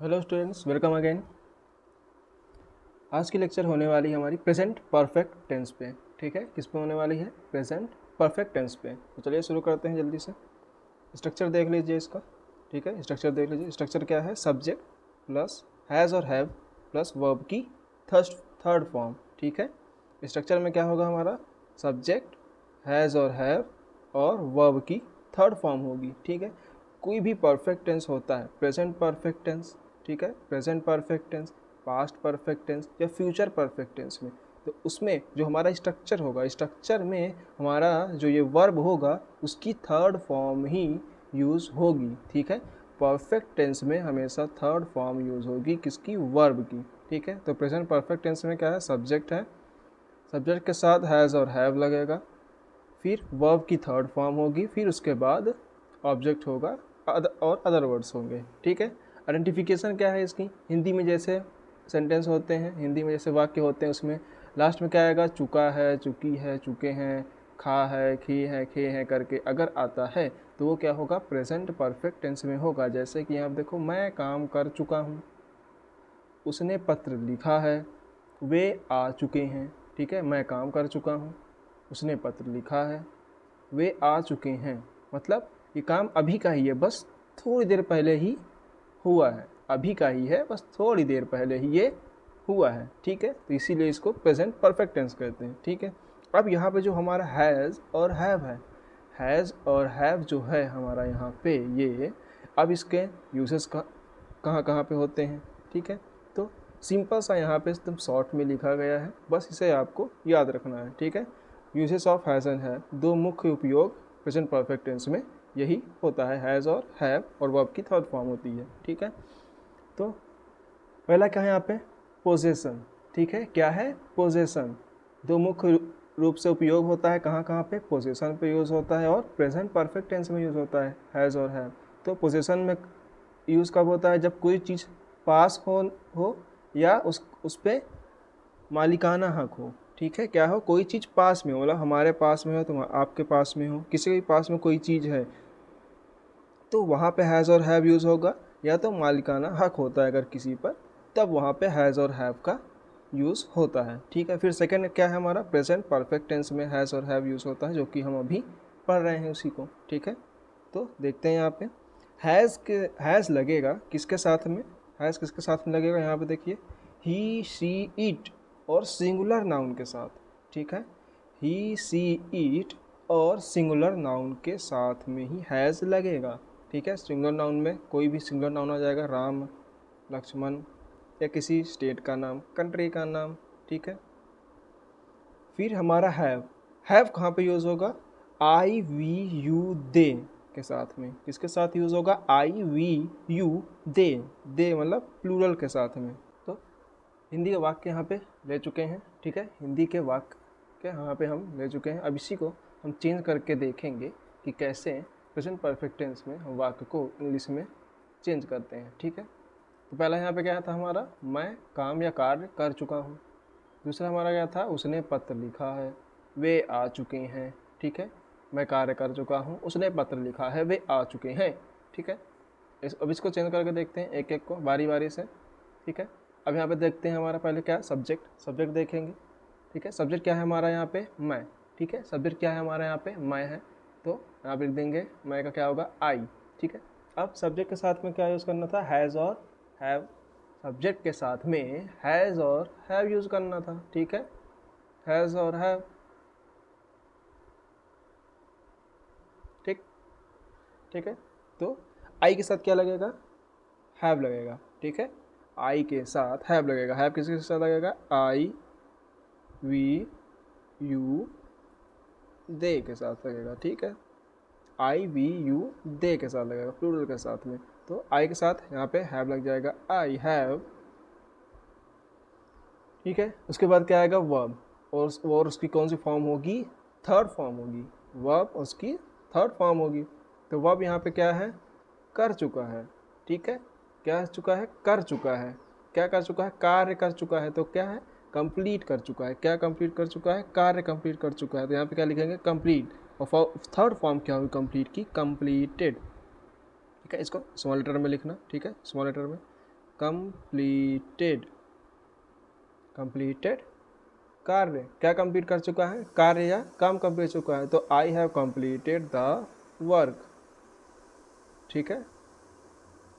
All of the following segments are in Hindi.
Hello students, welcome again. आज की लेक्चर होने वाली है हमारी प्रेजेंट परफेक्ट टेंस पे। ठीक है, किस पे होने वाली है? प्रेजेंट परफेक्ट टेंस पे। तो चलिए शुरू करते हैं जल्दी से। स्ट्रक्चर देख लीजिए इसका। ठीक है, स्ट्रक्चर देख लीजिए। स्ट्रक्चर क्या है? सब्जेक्ट प्लस हैज़ और हैव प्लस वर्ब की थर्ड फॉर्म। ठीक है, स्ट्रक्चर में क्या होगा हमारा? सब्जेक्ट, हैज़ और हैव और वर्ब की थर्ड फॉर्म होगी। ठीक है, कोई भी परफेक्ट टेंस होता है, प्रेजेंट परफेक्ट टेंस, ठीक है, present perfect tense, past perfect tense या फ्यूचर परफेक्ट टेंस में, तो उसमें जो हमारा स्ट्रक्चर होगा, स्ट्रक्चर में हमारा जो ये वर्ब होगा उसकी थर्ड फॉर्म ही यूज़ होगी। ठीक है, परफेक्ट टेंस में हमेशा थर्ड फॉर्म यूज़ होगी, किसकी? वर्ब की। ठीक है, तो प्रेजेंट परफेक्ट टेंस में क्या है? सब्जेक्ट है, सब्जेक्ट के साथ हैज़ और हैव लगेगा, फिर वर्ब की थर्ड फॉर्म होगी, फिर उसके बाद ऑब्जेक्ट होगा और अदर वर्ड्स होंगे। ठीक है, आइडेंटिफिकेशन क्या है इसकी? हिंदी में जैसे सेंटेंस होते हैं, हिंदी में जैसे वाक्य होते हैं, उसमें लास्ट में क्या आएगा? चुका है, चुकी है, चुके हैं, खा है, खी है, खे हैं करके अगर आता है तो वो क्या होगा? प्रेजेंट परफेक्ट टेंस में होगा। जैसे कि यहाँ देखो, मैं काम कर चुका हूँ, उसने पत्र लिखा है, वे आ चुके हैं। ठीक है, मैं काम कर चुका हूँ, उसने पत्र लिखा है, वे आ चुके हैं, मतलब ये काम अभी का ही है, बस थोड़ी देर पहले ही हुआ है, अभी का ही है, बस थोड़ी देर पहले ही ये हुआ है। ठीक है, तो इसीलिए इसको प्रेजेंट परफेक्ट टेंस कहते हैं। ठीक है, अब यहाँ पे जो हमारा हैज़ और हैव है, हैज़ और हैव जो है हमारा यहाँ पे, ये अब इसके यूजेस कहाँ कहाँ पे होते हैं। ठीक है, तो सिंपल सा यहाँ पे एकदम शॉर्ट में लिखा गया है, बस इसे आपको याद रखना है। ठीक है, uses of has and have, दो मुख्य उपयोग प्रेजेंट परफेक्ट टेंस में यही होता है, हैज़ और हैव, और वर्ब की थर्ड फॉर्म होती है। ठीक है, तो पहला क्या है यहाँ पे? पोजेसन। ठीक है, क्या है? पोजेसन। दो मुख्य रूप से उपयोग होता है, कहाँ कहाँ पे? पोजेसन पे यूज़ होता है और प्रेजेंट परफेक्ट टेंस में यूज़ होता है, हैज़ और हैव। तो पोजेसन में यूज़ कब होता है? जब कोई चीज़ पास हो या उस पर मालिकाना हक हो। ठीक है, क्या हो? कोई चीज़ पास में हो, मतलब हमारे पास में हो, तुम आपके पास में हो, किसी के पास में कोई चीज़ है, तो वहाँ पे हैज़ और हैव यूज़ होगा। या तो मालिकाना हक होता है अगर किसी पर, तब वहाँ पे हैज़ और हैव का यूज़ होता है। ठीक है, फिर सेकंड क्या है हमारा? प्रेजेंट परफेक्ट टेंस में हैज़ और हैव यूज़ होता है, जो कि हम अभी पढ़ रहे हैं उसी को। ठीक है, तो देखते हैं यहाँ पे हैज़ लगेगा किसके साथ में? हैज़ किसके साथ में लगेगा? यहाँ पे देखिए, ही, शी, इट और सिंगुलर नाउन के साथ। ठीक है, ही, शी, इट और सिंगुलर नाउन के साथ में ही हैज़ लगेगा। ठीक है, सिंगुलर नाउन में कोई भी सिंगुलर नाउन आ जाएगा, राम, लक्ष्मण या किसी स्टेट का नाम, कंट्री का नाम। ठीक है, फिर हमारा हैव कहाँ पे यूज़ होगा? आई, वी, यू, दे के साथ में। किसके साथ यूज़ होगा? आई, वी, यू, दे मतलब प्लूरल के साथ में। तो हिंदी के वाक्य यहाँ पे ले चुके हैं। ठीक है, हिंदी के वाक्य यहाँ पे हम ले चुके हैं। अब इसी को हम चेंज करके देखेंगे कि कैसे प्रेजेंट परफेक्ट टेंस में हम वाक्य को इंग्लिश में चेंज करते हैं। ठीक है, तो पहला यहाँ पे क्या था हमारा? मैं काम या कार्य कर चुका हूँ। दूसरा हमारा क्या था? उसने पत्र लिखा है, वे आ चुके हैं। ठीक है, मैं कार्य कर चुका हूँ, उसने पत्र लिखा है, वे आ चुके हैं। ठीक है, अब इसको चेंज करके देखते हैं एक एक को बारी बारी से। ठीक है, अब यहाँ पे देखते हैं हमारा पहले क्या? सब्जेक्ट देखेंगे। ठीक है, सब्जेक्ट क्या है हमारा यहाँ पे? मैं। ठीक है, सब्जेक्ट क्या है हमारा यहाँ पे? मैं है, तो यहाँ पे लिख देंगे मैं का क्या होगा? आई। ठीक है, अब सब्जेक्ट के साथ में क्या यूज़ करना था? हैज़ और हैव। सब्जेक्ट के साथ में हैज़ और हैव यूज़ करना था। ठीक है, हैज़ और हैव। ठीक ठीक है, तो आई के साथ क्या लगेगा? हैव लगेगा। ठीक है, आई के साथ हैव लगेगा। हैव किसके साथ लगेगा? आई, वी, यू, दे के साथ लगेगा। ठीक है, आई, वी, यू, दे के साथ लगेगा, प्लूरल के साथ में। तो आई के साथ यहाँ पे हैव लग जाएगा, आई हैव। ठीक है, उसके बाद क्या आएगा? वर्ब, और उसकी कौन सी फॉर्म होगी? थर्ड फॉर्म होगी। वर्ब उसकी थर्ड फॉर्म होगी। तो वर्ब यहाँ पे क्या है? कर चुका है। ठीक है, क्या चुका है? कर चुका है। क्या कर चुका है? कार्य कर चुका है। तो क्या है? कंप्लीट कर चुका है। क्या कंप्लीट कर चुका है? कार्य कंप्लीट कर चुका है। तो यहाँ पे क्या लिखेंगे? कंप्लीट। और थर्ड फॉर्म क्या होगी कंप्लीट की? कंप्लीटेड। ठीक है, इसको स्मॉल लेटर में लिखना। ठीक है, स्मॉल लेटर में कंप्लीटेड, कंप्लीटेड कार्य, क्या कंप्लीट कर चुका है, कार्य या काम कंप्लीट चुका है, तो I have completed the work, ठीक है,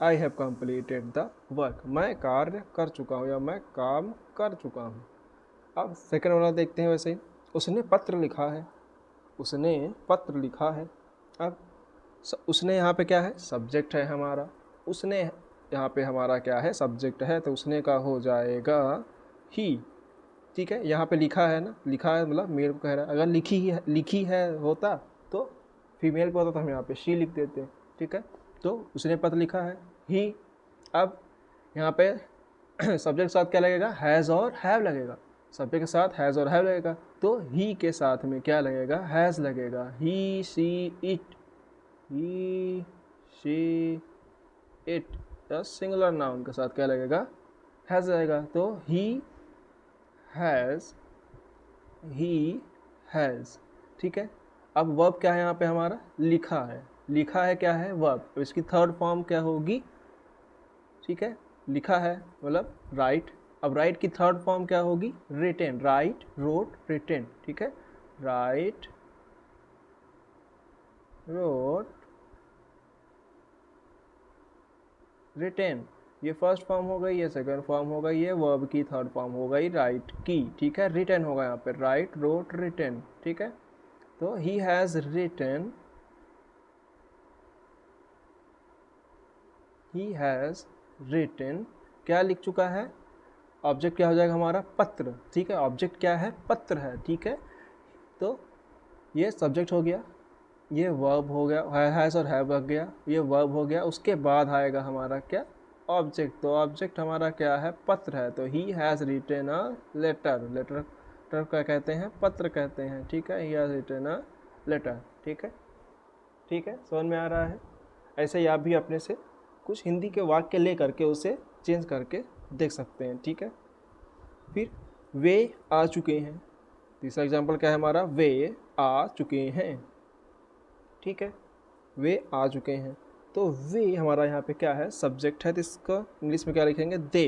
I have completed the work, मैं कार्य कर चुका हूँ या मैं काम कर चुका हूँ। अब सेकंड वाला देखते हैं। वैसे ही उसने पत्र लिखा है, उसने पत्र लिखा है। अब उसने यहाँ पे क्या है, सब्जेक्ट है हमारा, उसने यहाँ पे हमारा क्या है, सब्जेक्ट है, तो उसने का हो जाएगा ही, ठीक है। यहाँ पे लिखा है ना, लिखा है मतलब मेल को कह रहा है, अगर लिखी है होता तो फीमेल को होता तो हम यहाँ पे शी लिख देते, ठीक है। तो उसने पत्र लिखा है, ही। अब यहाँ पे सब्जेक्ट के साथ क्या लगेगा, हैज़ और हैव लगेगा, सब्जेक्ट के साथ हैज़ और हैव लगेगा, तो ही के साथ में क्या लगेगा, हैज़ लगेगा, he she it, he she it, singular noun के साथ क्या लगेगा, हैज़ लगेगा, तो ही हैज़, ठीक है। अब वर्ब क्या है यहाँ पे हमारा, लिखा है, लिखा है क्या है, वर्ब, इसकी थर्ड फॉर्म क्या होगी, ठीक है, लिखा है मतलब राइट। अब राइट की थर्ड फॉर्म क्या होगी, रिटेन, राइट, रोट, रिटेन, ठीक है, राइट, रोट, रिटेन, ये फर्स्ट फॉर्म हो गई, ये सेकंड फॉर्म हो गई, ये वर्ब की थर्ड फॉर्म हो गई राइट की, ठीक है। रिटेन होगा यहाँ पे, राइट, रोट, रिटेन, ठीक है। तो he has retain, he has retain, क्या लिख चुका है, ऑब्जेक्ट क्या हो जाएगा हमारा, पत्र, ठीक है, ऑब्जेक्ट क्या है, पत्र है, ठीक है। तो ये सब्जेक्ट हो गया, ये वर्ब हो गया, हैज़ और हैव लग गया, ये वर्ब हो गया, उसके बाद आएगा हमारा क्या, ऑब्जेक्ट, तो ऑब्जेक्ट हमारा क्या है, पत्र है, तो he has written a letter, letter क्या कहते हैं, पत्र कहते हैं, ठीक है, he has written a letter, ठीक है, ठीक है, समझ में आ रहा है। ऐसे ही आप भी अपने से कुछ हिंदी के वाक्य ले करके उसे चेंज करके देख सकते हैं, ठीक है। फिर वे आ चुके हैं, तीसरा एग्जाम्पल क्या है हमारा, वे आ चुके हैं, ठीक है, वे आ चुके हैं, तो वे हमारा यहाँ पे क्या है, सब्जेक्ट है, तो इसका इंग्लिश में क्या लिखेंगे, दे,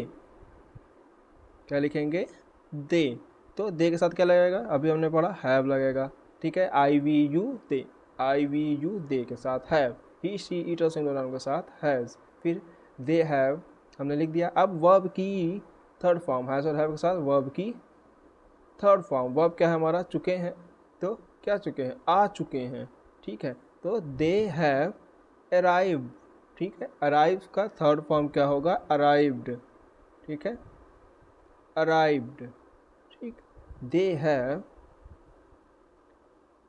क्या लिखेंगे, दे, तो दे के साथ क्या लगेगा, अभी हमने पढ़ा हैव लगेगा, ठीक है, I we you they, I we you they के साथ हैव, ही शी इट और सिंगुलर नाउन के साथ हैज़, फिर दे हैव हमने लिख दिया। अब वर्ब की थर्ड फॉर्म, हैज़ और हैव के साथ वर्ब की थर्ड फॉर्म, वर्ब क्या है हमारा, चुके हैं, तो क्या चुके हैं, आ चुके हैं, ठीक है, तो दे हैव अराइव्ड, ठीक है, अराइव का थर्ड फॉर्म क्या होगा, अराइव्ड, ठीक है, अराइव्ड, ठीक, दे हैव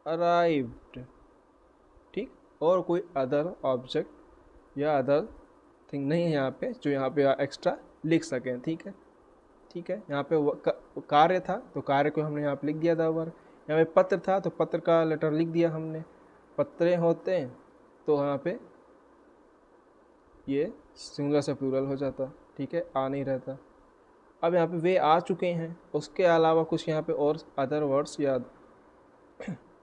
अराइव्ड, ठीक। और कोई अदर ऑब्जेक्ट या अदर थिंग नहीं है यहाँ पे जो यहाँ पे एक्स्ट्रा लिख सकें, ठीक है, ठीक है। यहाँ पे कार्य था तो कार्य को हमने यहाँ पे लिख दिया था वर्ब, यहाँ पे पत्र था तो पत्र का लेटर लिख दिया हमने, पत्रे होते हैं तो यहाँ पे ये सिंगुलर से प्लूरल हो जाता, ठीक है, आ नहीं रहता। अब यहाँ पे वे आ चुके हैं, उसके अलावा कुछ यहाँ पे और अदर वर्ड्स या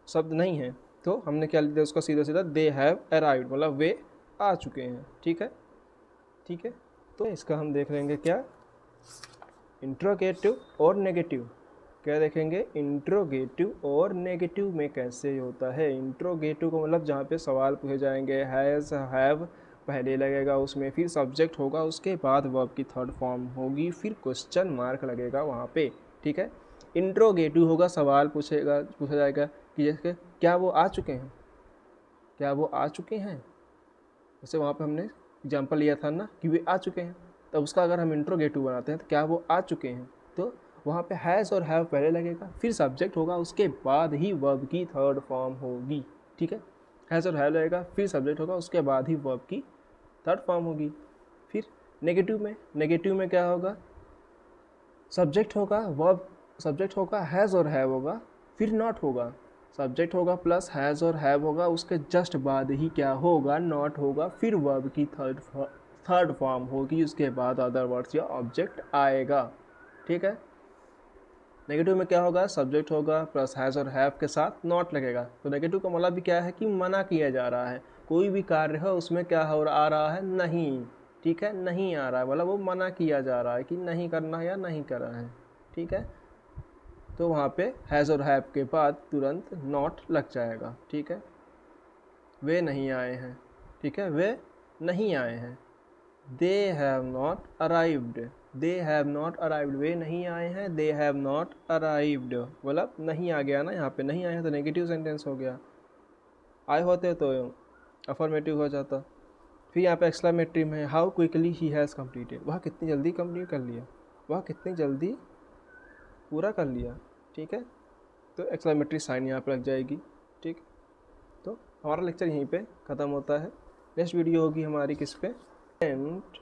शब्द नहीं है, तो हमने क्या लिख दिया उसका, सीधा सीधा दे हैव अराइव्ड, मतलब वे आ चुके हैं, ठीक है, ठीक है। तो इसका हम देख लेंगे क्या, इंट्रोगेटिव और नेगेटिव, क्या देखेंगे, इंट्रोगेटिव और नेगेटिव में कैसे होता है। इंट्रोगेटिव को मतलब जहाँ पे सवाल पूछे जाएंगे, हैज़ हैव पहले लगेगा उसमें, फिर सब्जेक्ट होगा, उसके बाद वर्ब की थर्ड फॉर्म होगी, फिर क्वेश्चन मार्क लगेगा वहाँ पे, ठीक है। इंट्रोगेटिव होगा, सवाल पूछा जाएगा कि जैसे क्या वो आ चुके हैं, क्या वो आ चुके हैं, जैसे वहाँ पे हमने एग्जाम्पल लिया था ना कि वे आ चुके हैं, तब उसका अगर हम इंट्रोगेटिव बनाते हैं तो क्या वो आ चुके हैं, तो वहाँ पे हैज़ और हैव पहले लगेगा, फिर सब्जेक्ट होगा, उसके बाद ही वर्ब की थर्ड फॉर्म होगी, ठीक है, हैज़ और हैव लगेगा, फिर सब्जेक्ट होगा, उसके बाद ही वर्ब की थर्ड फॉर्म होगी। फिर नेगेटिव में क्या होगा, सब्जेक्ट होगा, वर्ब सब्जेक्ट होगा, हैज़ और हैव होगा, फिर नॉट होगा, सब्जेक्ट होगा प्लस हैज़ और हैव होगा, उसके जस्ट बाद ही क्या होगा, नॉट होगा, फिर वर्ब की थर्ड फॉर्म होगी, उसके बाद अदर वर्ड्स या ऑब्जेक्ट आएगा, ठीक है। नेगेटिव में क्या होगा, सब्जेक्ट होगा प्लस हैज़ और हैव के साथ नॉट लगेगा, तो नेगेटिव का मतलब भी क्या है कि मना किया जा रहा है, कोई भी कार्य है उसमें क्या हो आ रहा है, नहीं, ठीक है, नहीं आ रहा है, मतलब वो मना किया जा रहा है कि नहीं करना है या नहीं कर रहा है, ठीक है। तो वहाँ पे हैज़ और हैव के बाद तुरंत नॉट लग जाएगा, ठीक है। वे नहीं आए हैं, ठीक है, वे नहीं आए हैं। They have not arrived, they have not arrived, वे नहीं आए हैं, दे हैव नॉट अराइव्ड, मतलब नहीं आ गया ना, यहाँ पे नहीं आए हैं तो नेगेटिव सेंटेंस हो गया, आए होते तो अफर्मेटिव हो जाता। फिर यहाँ पे एक्सक्लेमेटरी में how quickly he has completed, वह कितनी जल्दी कंप्लीट कर लिया, वह कितनी जल्दी पूरा कर लिया, ठीक है। तो एक्सक्लेमेटरी साइन यहाँ पे लग जाएगी, ठीक। तो हमारा लेक्चर यहीं पे ख़त्म होता है। नेक्स्ट वीडियो होगी हमारी किस पे, प्रेजेंट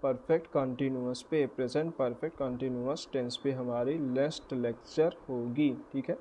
परफेक्ट कंटिन्यूअस पे, प्रेजेंट परफेक्ट कंटिन्यूअस टेंस पे हमारी नेक्स्ट लेक्चर होगी, ठीक है।